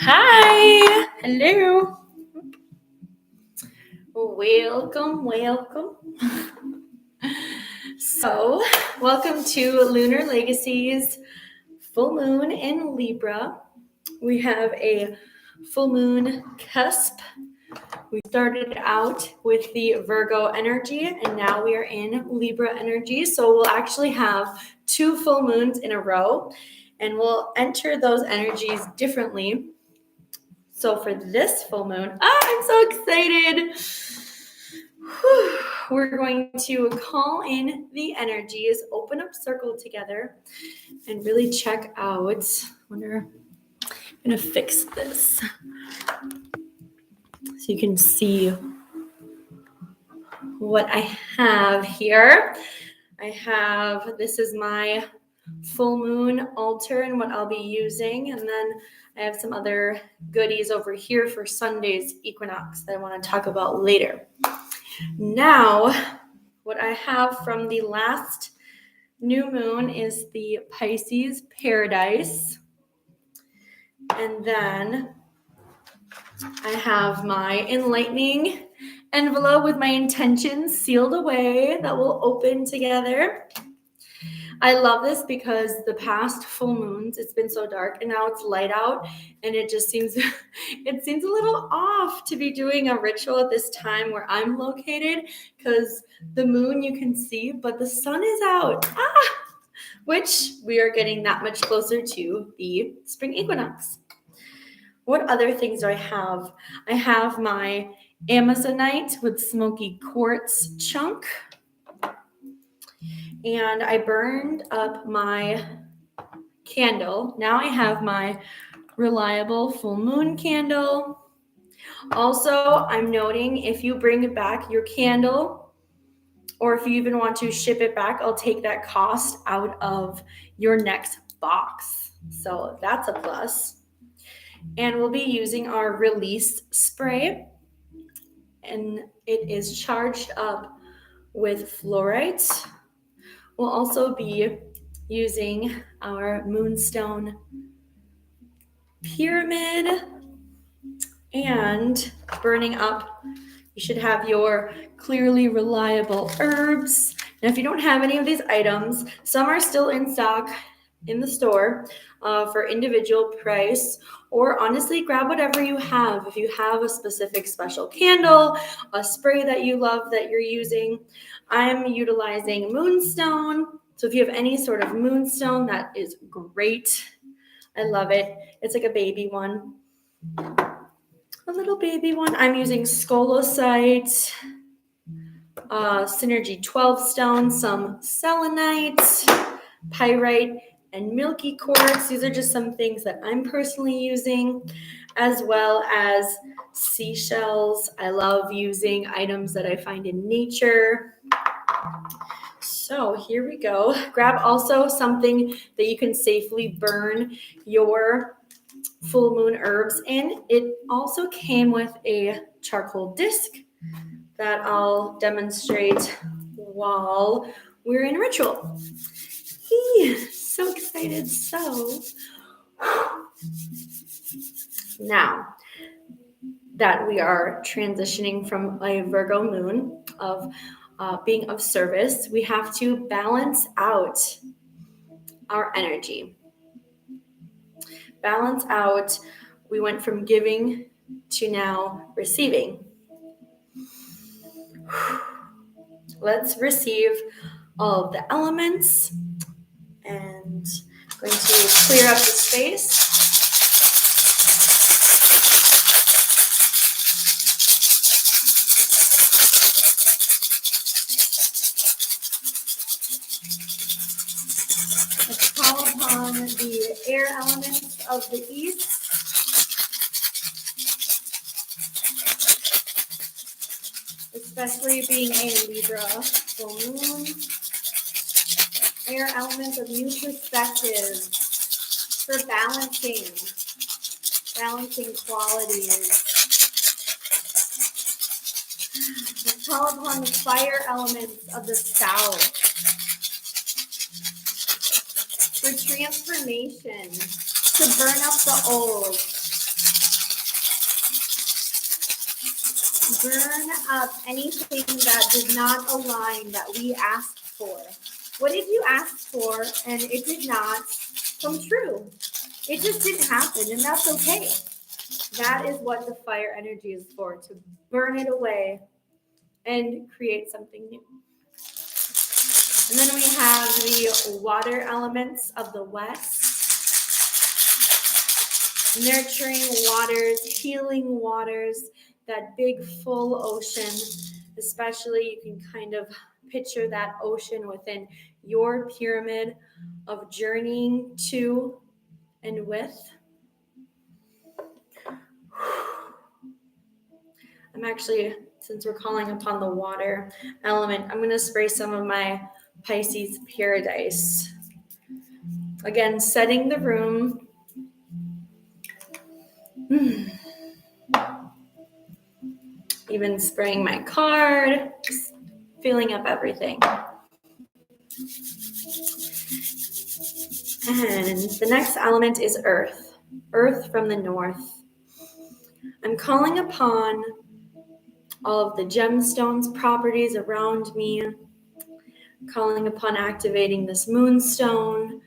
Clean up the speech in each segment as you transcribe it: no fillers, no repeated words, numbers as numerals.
Hi, hello. Welcome. So, welcome to Lunar Legacies full moon in Libra. We have a full moon cusp. We started out with the Virgo energy and now we are in Libra energy. So, we'll actually have two full moons in a row and we'll enter those energies differently. So for this full moon, I'm so excited. We're going to call in the energies, open up circle together, and really check out. I'm going to fix this so you can see what I have here. This is my full moon altar and what I'll be using, and then I have some other goodies over here for Sunday's equinox that I want to talk about later. Now, what I have from the last new moon is the Pisces Paradise, and then I have my enlightening envelope with my intentions sealed away that will open together. I love this because the past full moons, it's been so dark and now it's light out and it just seems, it seems a little off to be doing a ritual at this time where I'm located because the moon you can see, but the sun is out, which we are getting that much closer to the spring equinox. What other things do I have? I have my Amazonite with smoky quartz chunk. And I burned up my candle. Now I have my reliable full moon candle. Also, I'm noting if you bring back your candle, or if you even want to ship it back, I'll take that cost out of your next box. So that's a plus. And we'll be using our release spray. And it is charged up with fluorite. We'll also be using our moonstone pyramid and burning up. You should have your clearly reliable herbs. Now, if you don't have any of these items, some are still in stock in the store for individual price, or honestly, grab whatever you have. If you have a specific special candle, a spray that you love that you're using, I'm utilizing moonstone. So if you have any sort of moonstone, that is great. I love it. It's like a baby one. A little baby one. I'm using scolosite, Synergy 12 stone, some selenite, pyrite, and milky quartz. These are just some things that I'm personally using, as well as seashells. I love using items that I find in nature. So here we go. Grab also something that you can safely burn your full moon herbs in. It also came with a charcoal disc that I'll demonstrate while we're in ritual. So excited. So now that we are transitioning from a Virgo moon of being of service, we have to balance out our energy. Balance out. We went from giving to now receiving. Let's receive all of the elements, and I'm going to clear up the space. Let's call upon the air elements of the east. Especially being a Libra full moon. Air elements of new perspective for balancing qualities. Let's call upon the fire elements of the south for transformation, to burn up the old, burn up anything that did not align that we asked for. What did you ask for and it did not come true? It just didn't happen, and that's okay. That is what the fire energy is for, to burn it away and create something new. And then we have the water elements of the West. Nurturing waters, healing waters, that big full ocean. Especially, you can kind of picture that ocean within your pyramid of journeying to and with. I'm actually, since we're calling upon the water element, I'm going to spray some of my Pisces Paradise. Again, setting the room. Even spraying my card, just filling up everything. And the next element is earth. Earth from the north. I'm calling upon all of the gemstones properties around me. Calling upon activating this moonstone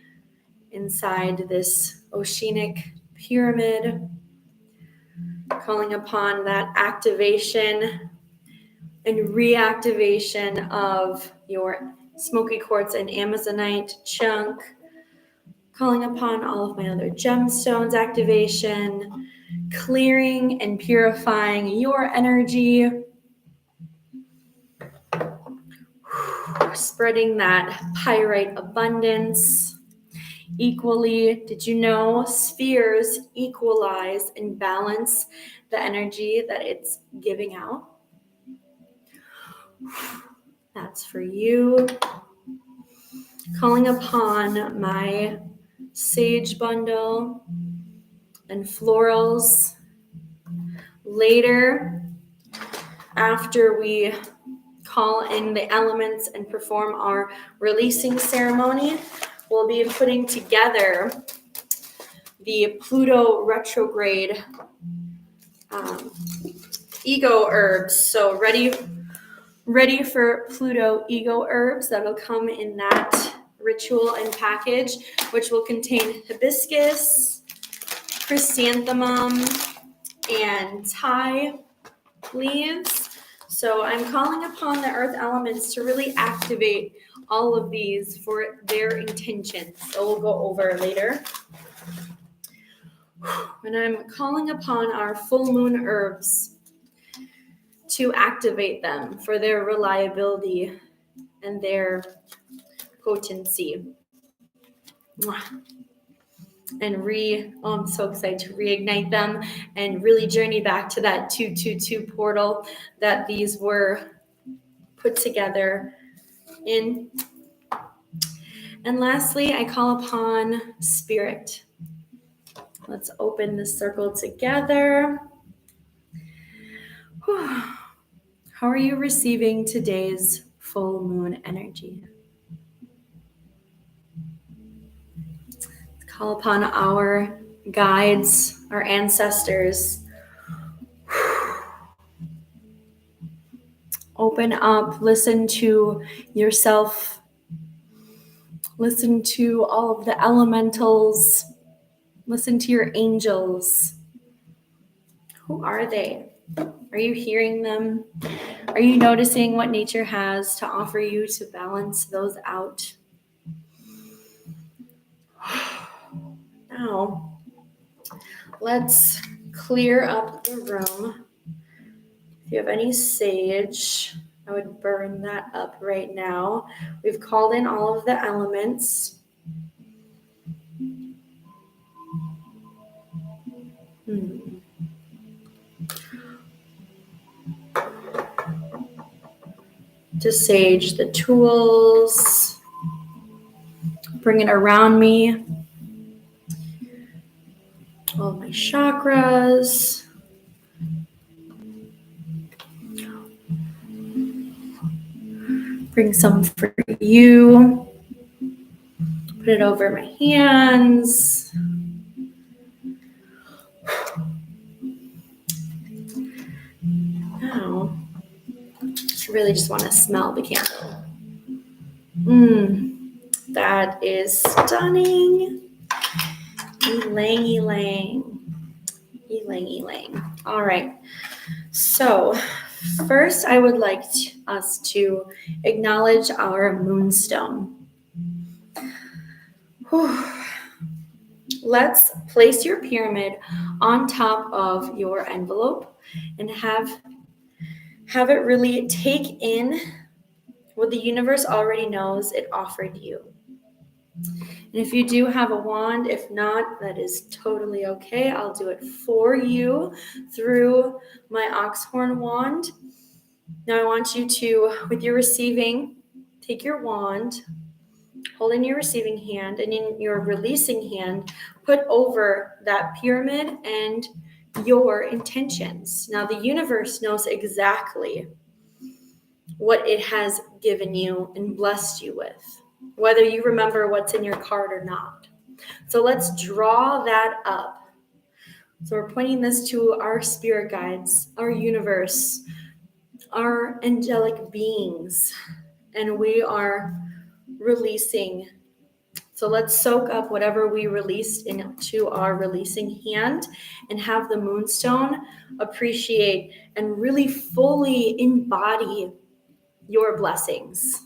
inside this oceanic pyramid. Calling upon that activation and reactivation of your smoky quartz and amazonite chunk. Calling upon all of my other gemstones activation, clearing and purifying your energy, spreading that pyrite abundance equally. Did you know spheres equalize and balance the energy that it's giving out? That's for you. Calling upon my sage bundle and florals. Later, after we call in the elements and perform our releasing ceremony, we'll be putting together the Pluto retrograde ego herbs. So ready for Pluto ego herbs that'll come in that ritual and package, which will contain hibiscus, chrysanthemum, and Thai leaves. So I'm calling upon the earth elements to really activate all of these for their intentions. So we'll go over later. And I'm calling upon our full moon herbs to activate them for their reliability and their potency. And I'm so excited to reignite them and really journey back to that 222 portal that these were put together in. And lastly, I call upon spirit. Let's open the circle together. How are you receiving today's full moon energy? Let's call upon our guides, our ancestors. Open up, listen to yourself. Listen to all of the elementals. Listen to your angels. Who are they? Are you hearing them? Are you noticing what nature has to offer you to balance those out? Now, let's clear up the room. If you have any sage, I would burn that up right now. We've called in all of the elements. To sage the tools, bring it around me, all my chakras. Bring some for you. Put it over my hands. Now, really just want to smell the candle. That is stunning. Ylang, ylang. Ylang, ylang. All right. So first, I would like us to acknowledge our moonstone. Let's place your pyramid on top of your envelope and have it really take in what the universe already knows it offered you. And if you do have a wand, if not, that is totally okay. I'll do it for you through my oxhorn wand. Now I want you to, with your receiving, take your wand, hold in your receiving hand, and in your releasing hand, put over that pyramid and your intentions. Now the universe knows exactly what it has given you and blessed you with, whether you remember what's in your card or not. So let's draw that up. So we're pointing this to our spirit guides, our universe, our angelic beings, and we are releasing. So let's soak up whatever we released into our releasing hand and have the moonstone appreciate and really fully embody your blessings.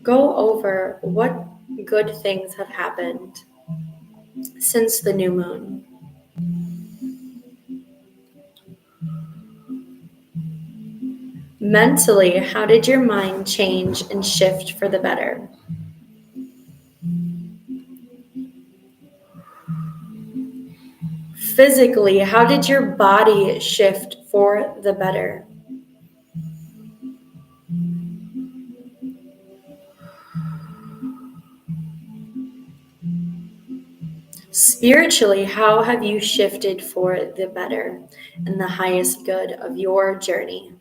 Go over what good things have happened since the new moon. Mentally, how did your mind change and shift for the better? Physically, how did your body shift for the better? Spiritually, how have you shifted for the better and the highest good of your journey?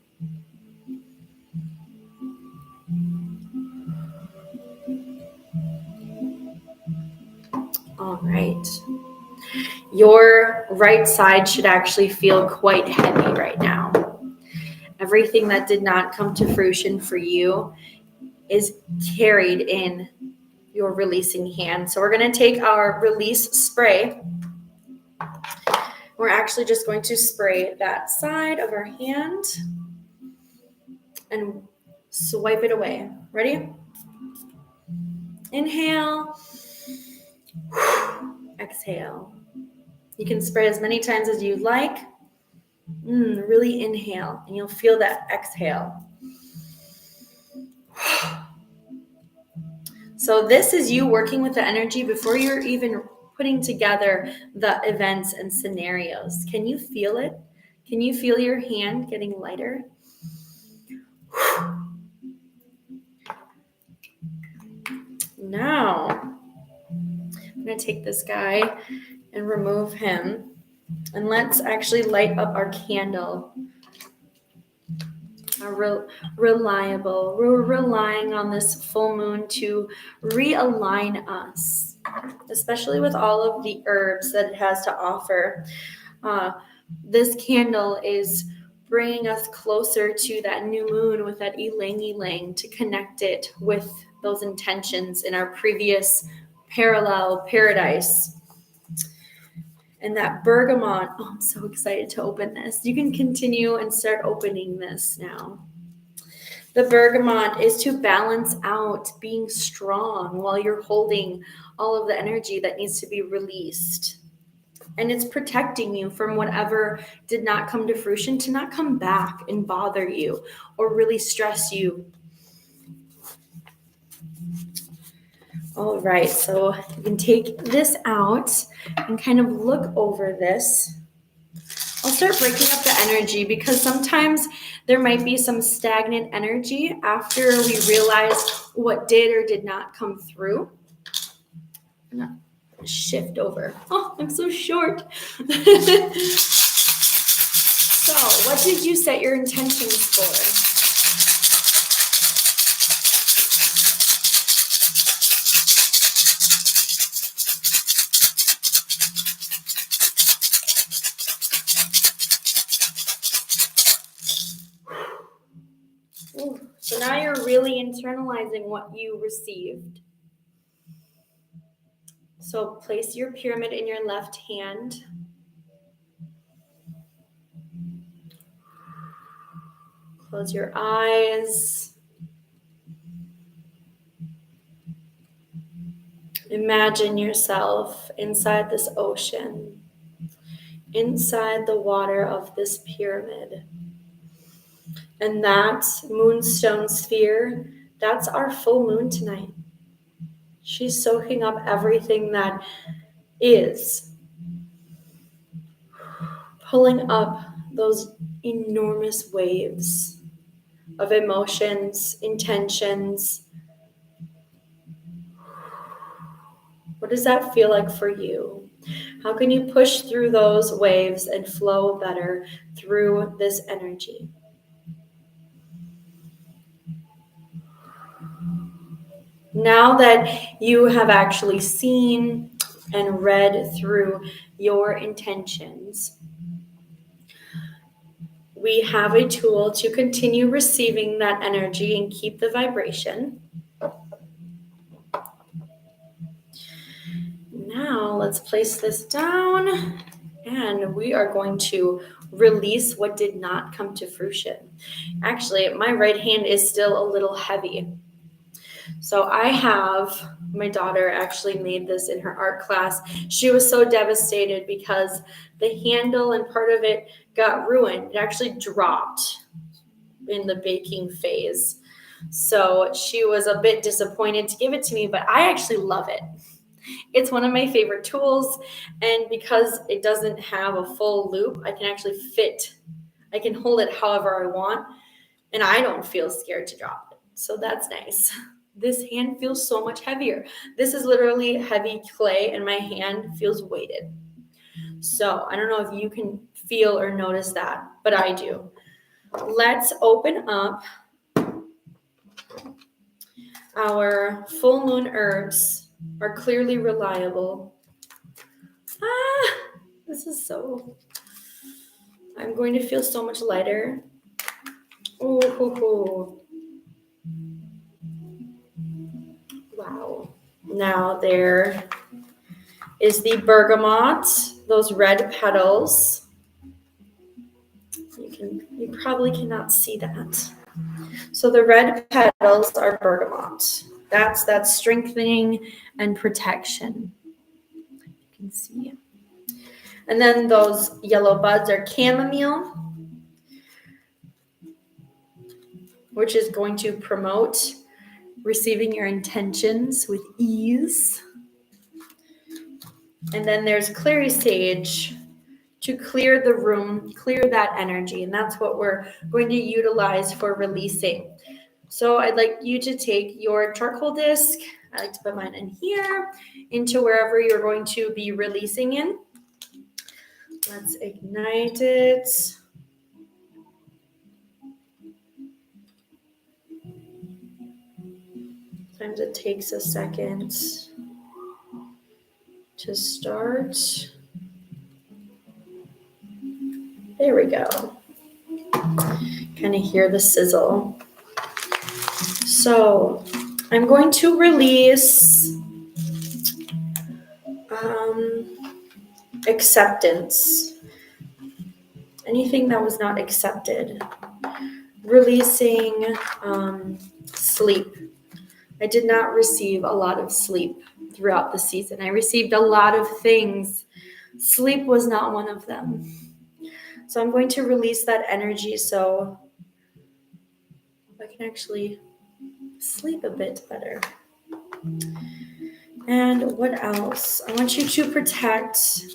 All right. Your right side should actually feel quite heavy right now. Everything that did not come to fruition for you is carried in your releasing hand. So we're going to take our release spray. We're actually just going to spray that side of our hand and swipe it away. Ready? Inhale. Exhale. You can spray as many times as you'd like. Really inhale, and you'll feel that exhale. So this is you working with the energy before you're even putting together the events and scenarios. Can you feel it? Can you feel your hand getting lighter? Now, I'm going to take this guy and remove him. And let's actually light up our candle. Reliable. We're relying on this full moon to realign us, especially with all of the herbs that it has to offer. This candle is bringing us closer to that new moon with that ylang ylang to connect it with those intentions in our previous parallel paradise. And that bergamot, I'm so excited to open this. You can continue and start opening this now. The bergamot is to balance out being strong while you're holding all of the energy that needs to be released. And it's protecting you from whatever did not come to fruition to not come back and bother you or really stress you. All right, so you can take this out and kind of look over this. I'll start breaking up the energy because sometimes there might be some stagnant energy after we realize what did or did not come through. I'm gonna shift over. Oh, I'm so short. So, what did you set your intentions for? Ooh. So now you're really internalizing what you received. So place your pyramid in your left hand. Close your eyes. Imagine yourself inside this ocean, inside the water of this pyramid. And that moonstone sphere, that's our full moon tonight. She's soaking up everything that is, pulling up those enormous waves of emotions, intentions. What does that feel like for you? How can you push through those waves and flow better through this energy? Now that you have actually seen and read through your intentions, we have a tool to continue receiving that energy and keep the vibration. Now let's place this down, and we are going to release what did not come to fruition. Actually, my right hand is still a little heavy. So I have, my daughter actually made this in her art class. She was so devastated because the handle and part of it got ruined. It actually dropped in the baking phase. So she was a bit disappointed to give it to me, but I actually love it. It's one of my favorite tools, and because it doesn't have a full loop, I can actually I can hold it however I want, and I don't feel scared to drop it. So that's nice. This hand feels so much heavier. This is literally heavy clay, and my hand feels weighted. So I don't know if you can feel or notice that, but I do. Let's open up our full moon herbs. Are clearly reliable. This is so, I'm going to feel so much lighter. Ooh. Wow. Now there is the bergamot, those red petals. You probably cannot see that. So the red petals are bergamot. That's that strengthening and protection. You can see. And then those yellow buds are chamomile, which is going to promote receiving your intentions with ease. And then there's clary sage to clear the room, clear that energy. And that's what we're going to utilize for releasing. So I'd like you to take your charcoal disc, I like to put mine in here, into wherever you're going to be releasing in. Let's ignite it. Sometimes it takes a second to start. There we go. Kind of hear the sizzle. So I'm going to release acceptance. Anything that was not accepted. Releasing sleep. I did not receive a lot of sleep throughout the season. I received a lot of things. Sleep was not one of them. So I'm going to release that energy so I can actually sleep a bit better. And what else? I want you to protect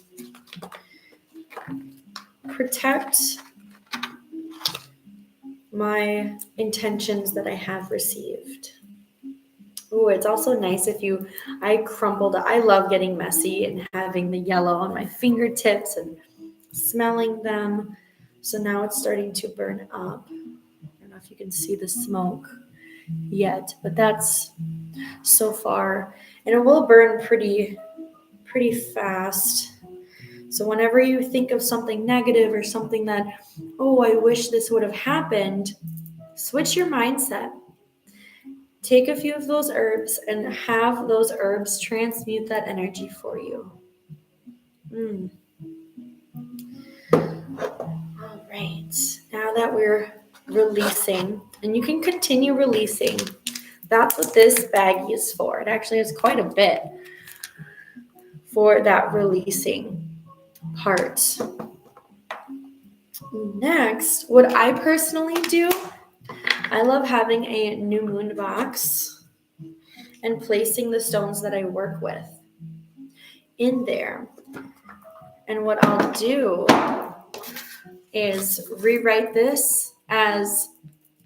my intentions that I have received. Oh, it's also nice if I love getting messy and having the yellow on my fingertips and smelling them. So now it's starting to burn up. I don't know if you can see the smoke yet, but that's so far. And it will burn pretty fast. So whenever you think of something negative or something that, oh, I wish this would have happened, Switch your mindset. Take a few of those herbs and have those herbs transmute that energy for you. All right. Now that we're releasing, and you can continue releasing, that's what this baggie is for. It actually has quite a bit for that releasing part. Next, what I personally do, I love having a new moon box and placing the stones that I work with in there. And what I'll do is rewrite this as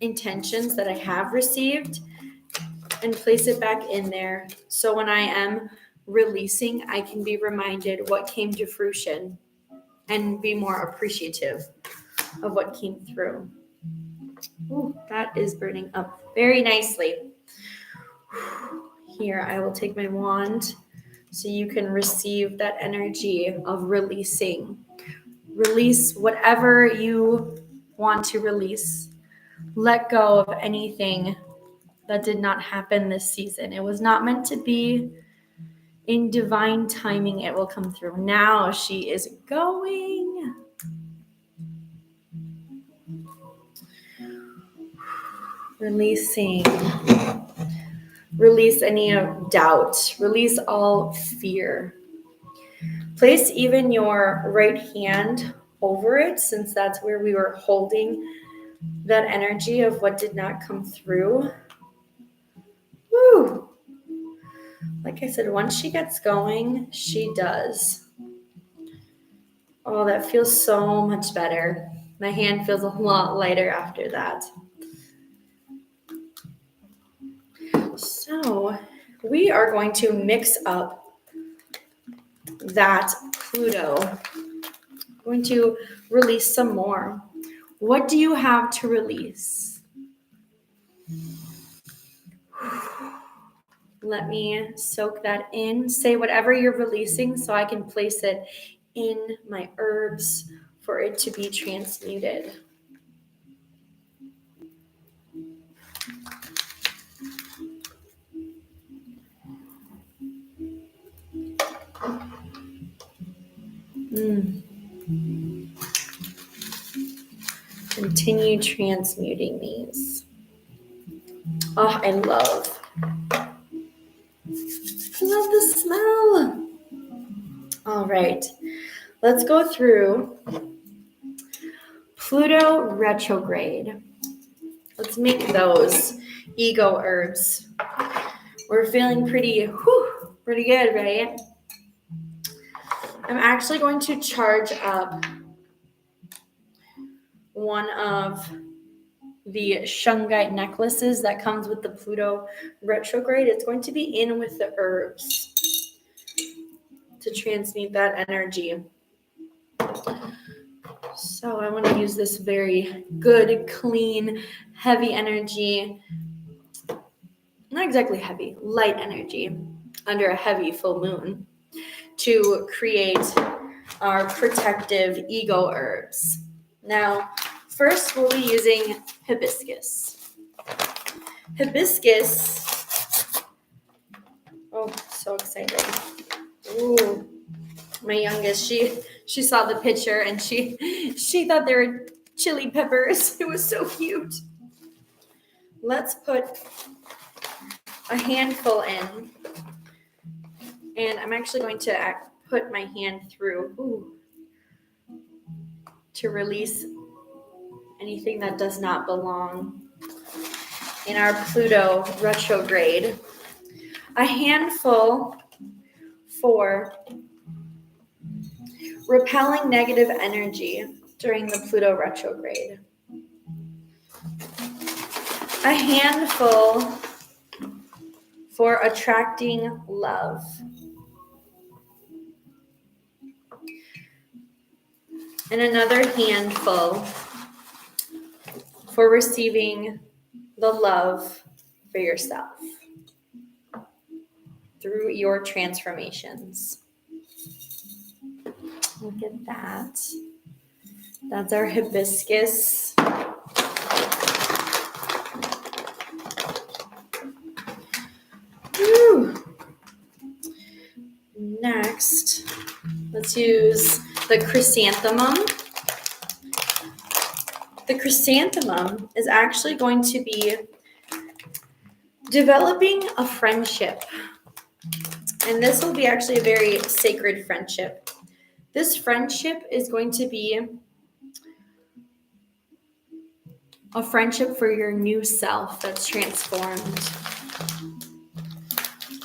intentions that I have received and place it back in there. So when I am releasing, I can be reminded what came to fruition and be more appreciative of what came through. Ooh, that is burning up very nicely. Here, I will take my wand so you can receive that energy of releasing. Release whatever you want to release. Let go of anything that did not happen this season. It was not meant to be. In divine timing, it will come through. Now she is going. Releasing. Release any doubt. Release all fear. Place even your right hand over it, since that's where we were holding that energy of what did not come through. Woo! Like I said, once she gets going, she does. Oh, that feels so much better. My hand feels a lot lighter after that. So we are going to mix up that Pluto. I'm going to release some more. What do you have to release? Let me soak that in. Say whatever you're releasing so I can place it in my herbs for it to be transmuted. Continue transmuting these. Oh, I love the smell. All right, let's go through Pluto retrograde. Let's make those ego herbs. We're feeling pretty good, right? I'm actually going to charge up one of the shungite necklaces that comes with the Pluto retrograde. It's going to be in with the herbs to transmute that energy. So I want to use this very good, clean, heavy energy. Not exactly heavy, light energy under a heavy full moon to create our protective ego herbs. Now, first we'll be using hibiscus. Hibiscus, oh, so excited. Ooh, my youngest, she saw the picture and she thought they were chili peppers. It was so cute. Let's put a handful in. And I'm actually going to put my hand through to release anything that does not belong in our Pluto retrograde. A handful for repelling negative energy during the Pluto retrograde. A handful for attracting love. And another handful for receiving the love for yourself through your transformations. Look at that. That's our hibiscus. Let's use the chrysanthemum. The chrysanthemum is actually going to be developing a friendship. And this will be actually a very sacred friendship. This friendship is going to be a friendship for your new self that's transformed.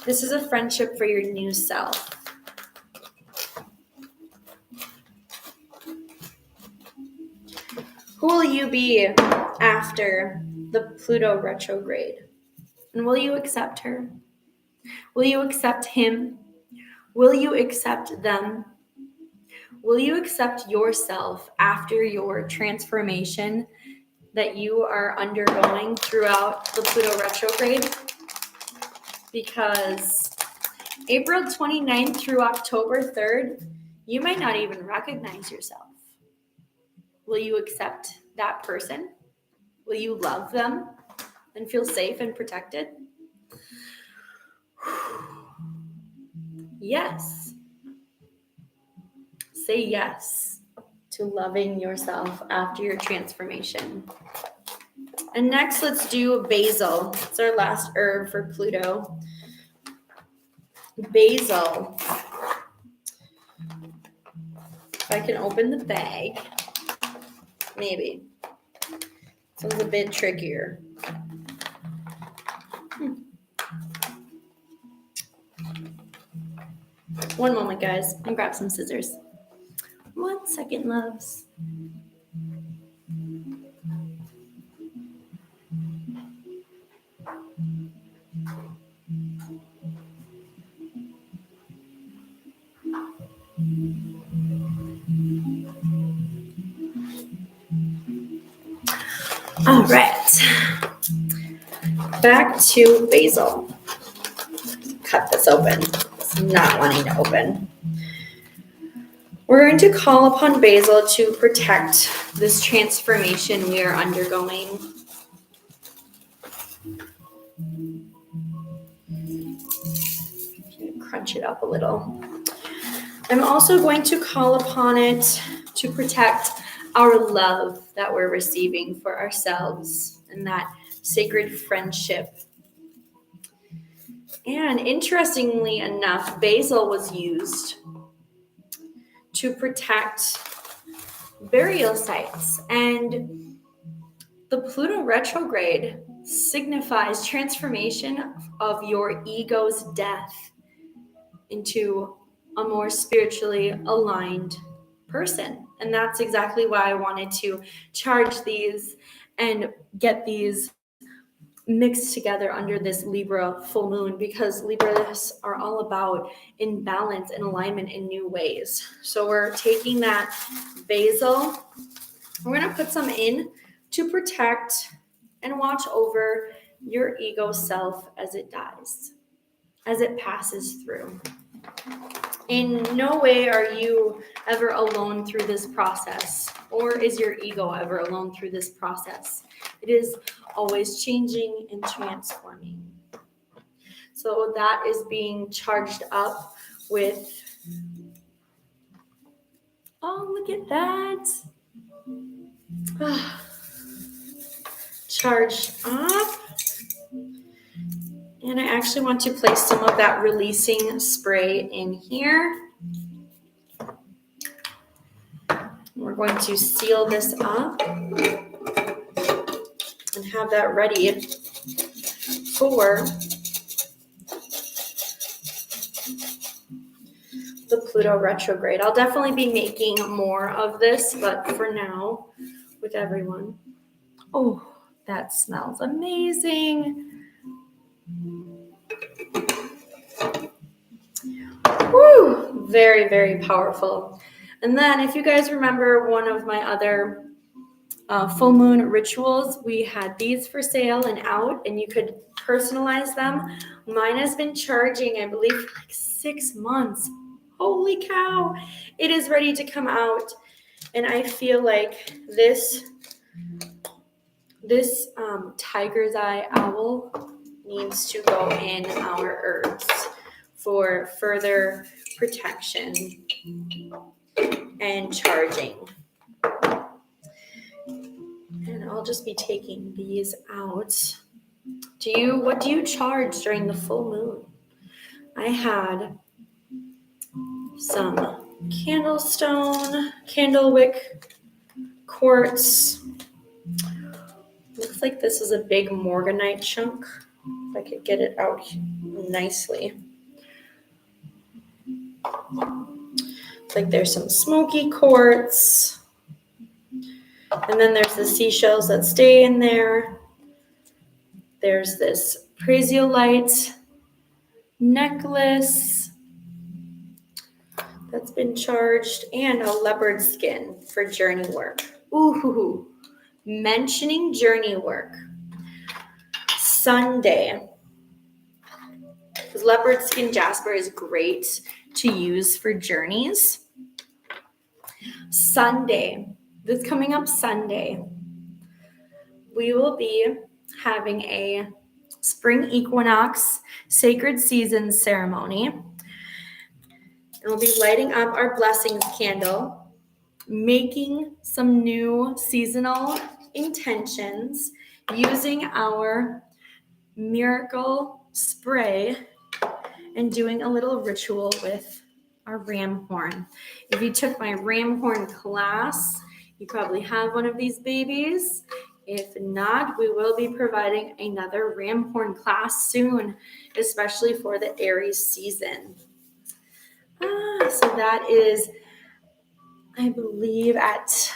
This is a friendship for your new self. Who will you be after the Pluto retrograde? And will you accept her? Will you accept him? Will you accept them? Will you accept yourself after your transformation that you are undergoing throughout the Pluto retrograde? Because April 29th through October 3rd, you might not even recognize yourself. Will you accept that person? Will you love them and feel safe and protected? Yes. Say yes to loving yourself after your transformation. And next, let's do basil. It's our last herb for Pluto. Basil. If I can open the bag, maybe. This one's a bit trickier. One moment, guys. I'll grab some scissors. 1 second, loves. All right. Back to basil. Cut this open. It's not wanting to open. We're going to call upon basil to protect this transformation we are undergoing. Crunch it up a little. I'm also going to call upon it to protect our love that we're receiving for ourselves and that sacred friendship. And interestingly enough, basil was used to protect burial sites. And the Pluto retrograde signifies transformation of your ego's death into a more spiritually aligned person. And that's exactly why I wanted to charge these and get these mixed together under this Libra full moon, because Libras are all about imbalance and alignment in new ways. So we're taking that basil, we're going to put some in to protect and watch over your ego self as it dies, as it passes through. In no way are you ever alone through this process, or is your ego ever alone through this process. It is always changing and transforming. So that is being charged up with, oh, look at that. Charged up. And I actually want to place some of that releasing spray in here. We're going to seal this up and have that ready for the Pluto retrograde. I'll definitely be making more of this, but for now, with everyone. Oh, that smells amazing. Woo! Very, very powerful. And then if you guys remember one of my other full moon rituals, we had these for sale and out, and you could personalize them. Mine has been charging, I believe, for like 6 months. Holy cow. It is ready to come out. And I feel like this tiger's eye owl needs to go in our herbs for further protection, and charging. And I'll just be taking these out. What do you charge during the full moon? I had some candlewick quartz. Looks like this is a big morganite chunk. If I could get it out nicely. It's like there's some smoky quartz. And then there's the seashells that stay in there. There's this prasiolite necklace that's been charged, and a leopard skin for journey work. Ooh, mentioning journey work. Sunday, because leopard skin jasper is great to use for journeys. This coming up Sunday, we will be having a spring equinox sacred seasons ceremony. And we'll be lighting up our blessings candle, making some new seasonal intentions, using our miracle spray, and doing a little ritual with our ram horn. If you took my ram horn class, you probably have one of these babies. If not, we will be providing another ram horn class soon, especially for the Aries season. So that is, I believe, at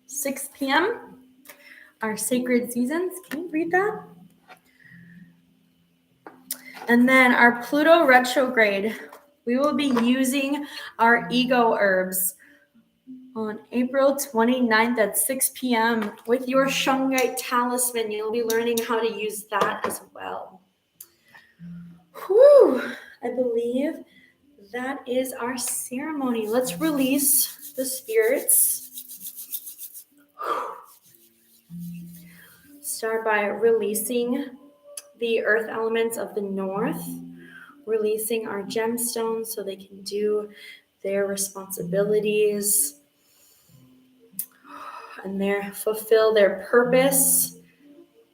6 p.m. Our sacred seasons. Can you read that? And then our Pluto retrograde. We will be using our ego herbs on April 29th at 6 p.m. with your Shungite talisman. You'll be learning how to use that as well. Whew, I believe that is our ceremony. Let's release the spirits. Start by releasing the earth elements of the north, releasing our gemstones so they can do their responsibilities and fulfill their purpose.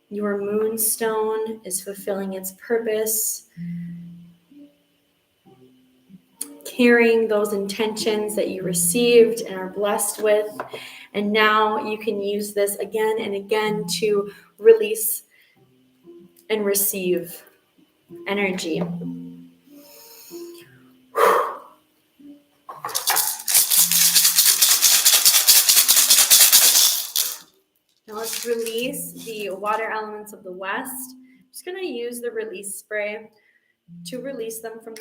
Your moonstone is fulfilling its purpose, carrying those intentions that you received and are blessed with. And now you can use this again and again to release and receive energy. Now let's release the water elements of the west. I'm just going to use the release spray to release them from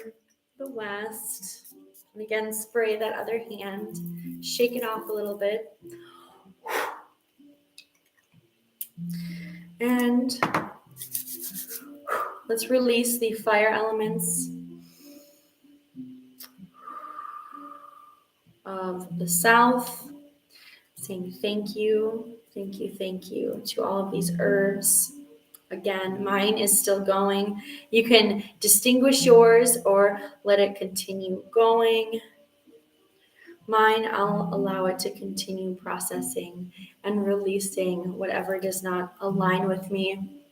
the west. And again, spray that other hand. Shake it off a little bit. And let's release the fire elements of the south, saying thank you to all of these herbs. Again, mine is still going. You can distinguish yours or let it continue going. Mine, I'll allow it to continue processing and releasing whatever does not align with me,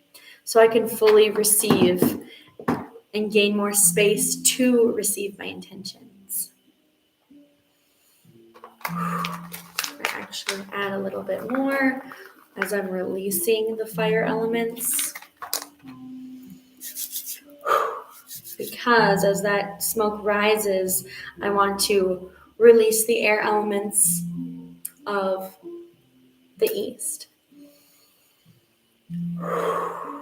so I can fully receive and gain more space to receive my intentions. I actually add a little bit more as I'm releasing the fire elements, because as that smoke rises, I want to release the air elements of the east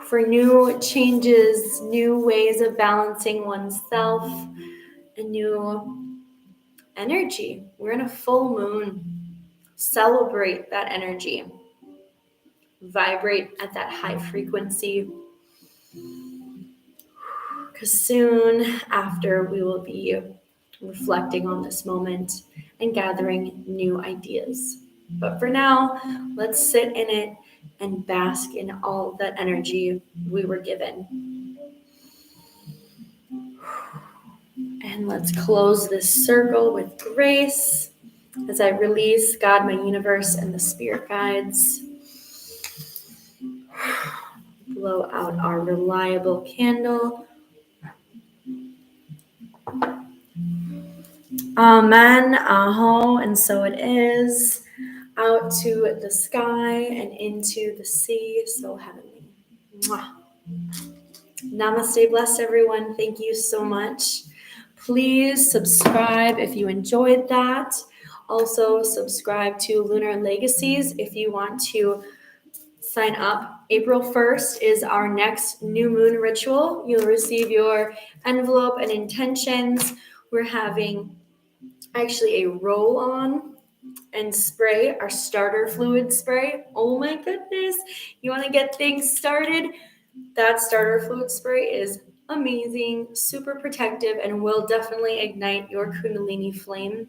for new changes, new ways of balancing oneself, and new energy. We're in a full moon. Celebrate that energy. Vibrate at that high frequency, because soon after we will be reflecting on this moment and gathering new ideas. But for now, let's sit in it and bask in all that energy we were given. And let's close this circle with grace as I release God, my universe, and the spirit guides. Blow out our reliable candle. Amen, aho, and so it is. Out to the sky and into the sea, so heavenly. Mwah. Namaste Blessed, everyone. Thank you so much. Please subscribe if you enjoyed that. Also, subscribe to Lunar Legacies if you want to sign up. April 1st is our next new moon ritual. You'll receive your envelope and intentions. We're having actually a roll-on and spray, our starter fluid spray. Oh my goodness. You want to get things started? That starter fluid spray is amazing, super protective, and will definitely ignite your Kundalini flame.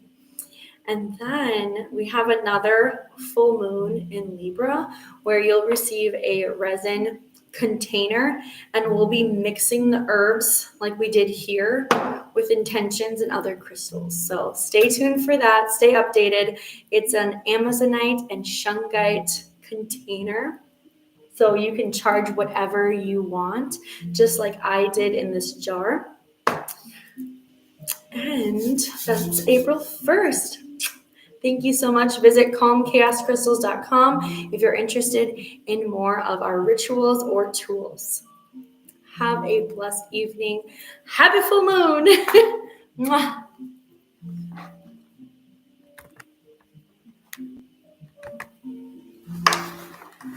And then we have another full moon in Libra where you'll receive a resin container, and we'll be mixing the herbs like we did here with intentions and other crystals. So stay tuned for that. Stay updated. It's an Amazonite and shungite container. So you can charge whatever you want, just like I did in this jar. And that's April 1st. Thank you so much. Visit calmchaoscrystals.com if you're interested in more of our rituals or tools. Have a blessed evening. Happy full moon. Mwah.